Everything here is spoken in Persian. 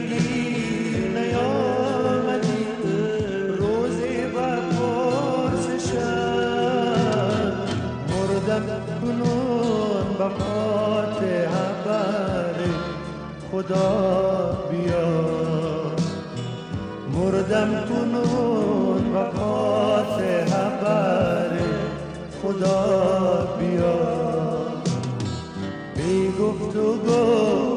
دیر نیامدی روزی و پرسشم مردم کنون به خاطر خدا بیا مردم کنون و خاطر خدا بیا بی گفت و گفت